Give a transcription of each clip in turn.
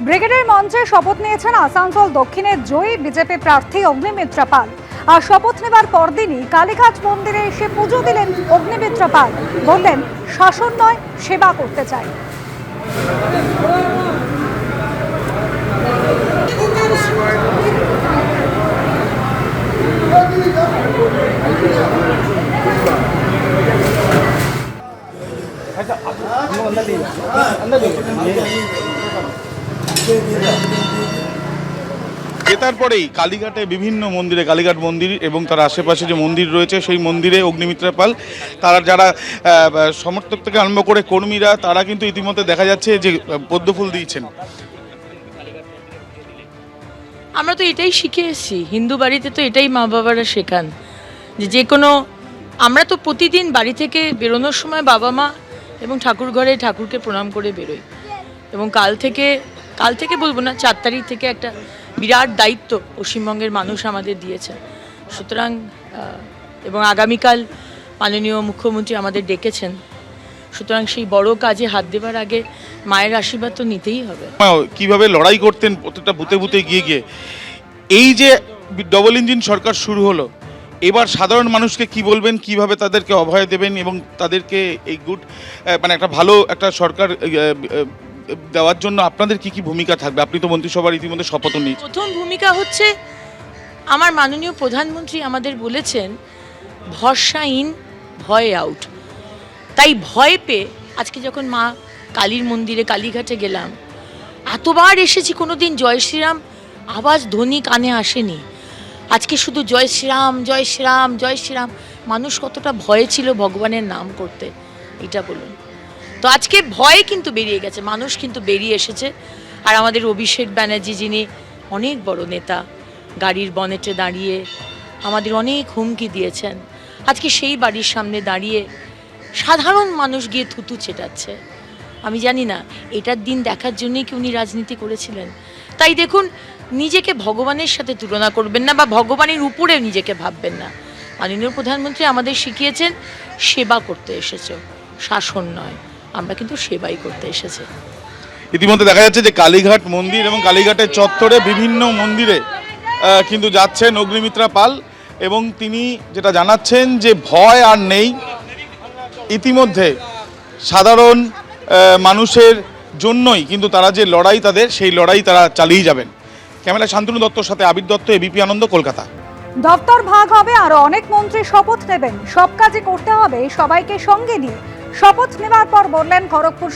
ব্রিগেডের মঞ্চে শপথ নিয়েছেন আসানসোল দক্ষিণের জয়ী বিজেপি প্রার্থী অগ্নিমিত্রা পাল। আর শপথ নেবার পরদিনই কালীঘাট মন্দিরে এসে পুজো দিলেন অগ্নিমিত্রা পাল। বললেন, শাসন নয়, সেবা করতে চাই। জেতার পরেই কালীঘাটে বিভিন্ন মন্দিরে, কালীঘাট মন্দির এবং তার আশেপাশে যে মন্দির রয়েছে সেই মন্দিরে অগ্নিমিত্রা পাল, তারা যারা সমর্থক থেকে আরম্ভ করে কর্মীরা, তারা কিন্তু ইতিমধ্যে দেখা যাচ্ছে যে পদ্মফুল দিয়েছেন। আমরা তো এটাই শিখে এসেছি, হিন্দু বাড়িতে তো এটাই মা বাবারা শেখান যে কোনো, আমরা তো প্রতিদিন বাড়ি থেকে বেরোনোর সময় বাবা মা এবং ঠাকুর ঘরে ঠাকুরকে প্রণাম করে বেরোই। এবং কাল থেকে বলবো না, 4 তারিখ থেকে একটা বিরাট দায়িত্ব পশ্চিমবঙ্গের মানুষ আমাদের দিয়েছে। সুতরাং এবং আগামীকাল মাননীয় মুখ্যমন্ত্রী আমাদের ডেকেছেন, সুতরাং সেই বড় কাজে হাত দেবার আগে মায়ের আশীর্বাদ তো নিতেই হবে। কিভাবে লড়াই করতেন প্রত্যেকটা বুথে বুথে গিয়ে এই যে ডবল ইঞ্জিন সরকার শুরু হলো, এবার সাধারণ মানুষকে কি বলবেন, কিভাবে তাদেরকে অভয় দেবেন এবং তাদেরকে এই গুড একটা ভালো একটা সরকার দেওয়ার জন্য আপনাদের কি ভূমিকা থাকবে? আপনি তো মন্ত্রিসভার ইতিমধ্যে শপথ নিয়েছেন। প্রথম ভূমিকা হচ্ছে, আমার মাননীয় প্রধানমন্ত্রী আমাদের বলেছেন ভরসা ইন, ভয় আউট। তাই ভয় পেয়ে আজকে যখন মা কালীর মন্দিরে কালীঘাটে গেলাম, এতবার এসেছি, কোনোদিন জয় শ্রীরাম আওয়াজ ধ্বনি কানে আসেনি। আজকে শুধু জয় শ্রীরাম, জয় শ্রীরাম, জয় শ্রীরাম। মানুষ কতটা ভয়ে ছিল ভগবানের নাম করতে, এটা বলুন। তো আজকে ভয় কিন্তু বেরিয়ে গেছে, মানুষ কিন্তু বেরিয়ে এসেছে। আর আমাদের অভিষেক ব্যানার্জি, যিনি অনেক বড় নেতা, গাড়ির বনেটে দাঁড়িয়ে আমাদের অনেক হুমকি দিয়েছেন, আজকে সেই বাড়ির সামনে দাঁড়িয়ে সাধারণ মানুষ গিয়ে থুতু ছেটাচ্ছে। আমি জানি না এটার দিন দেখার জন্যই কি উনি রাজনীতি করেছিলেন। তাই দেখুন, নিজেকে ভগবানের সাথে তুলনা করবেন না বা ভগবানের উপরে নিজেকে ভাববেন না। মাননীয় প্রধানমন্ত্রী আমাদের শিখিয়েছেন, সেবা করতে এসেছ, শাসন নয়। আমরা কিন্তু সেবাই করতে এসেছি। ইতিমধ্যে দেখা যাচ্ছে যে কালীঘাট মন্দির এবং কালীঘাটের চত্বরে বিভিন্ন মন্দিরে কিন্তু যাচ্ছেন অগ্নিমিত্রা পাল এবং তিনি যেটা জানাচ্ছেন যে ভয় আর নেই। ইতিমধ্যে সাধারণ মানুষের জন্যই কিন্তু তারা যে লড়াই, তাদের সেই লড়াই তারা চালিয়ে যাবেন। ক্যামেরা শান্তনু দত্তর সাথে আবির দত্ত, এবিপি আনন্দ, কলকাতা। দপ্তর ভাগ হবে, আরো অনেক মন্ত্রী শপথ নেবেন। সব কাজই করতে হবে সবাইকে সঙ্গে নিয়ে। শপথ নেওয়ার পর বললেন খড়গপুর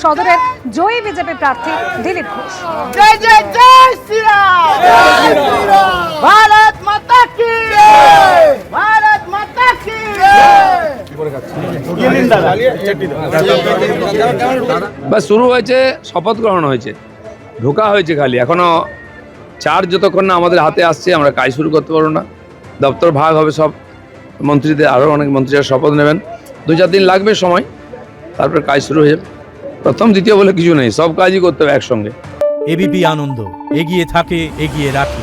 সদরের জয়ী বিজেপি প্রার্থী দিলীপ ঘোষ। জয় জয় জয় শ্রীরাম, ভারত মাতা কি জয়, ভারত মাতা কি জয়। বাস শুরু হয়েছে, শপথ গ্রহণ হয়েছে, ঢোকা হয়েছে, খালি এখনো চার্জ যতক্ষণ না আমাদের হাতে আসছে আমরা কাজ শুরু করতে পারবো না। দপ্তর ভাগ হবে, সব মন্ত্রীদের, আরও অনেক মন্ত্রীরা শপথ নেবেন। 2-4 দিন লাগবে সময়, তারপর কাজ শুরু হয়ে যাবে। প্রথম দ্বিতীয় বলে কিছু নেই, সব কাজই করতে হবে একসঙ্গে। এবিপি আনন্দ, এগিয়ে থাকে, এগিয়ে রাখে।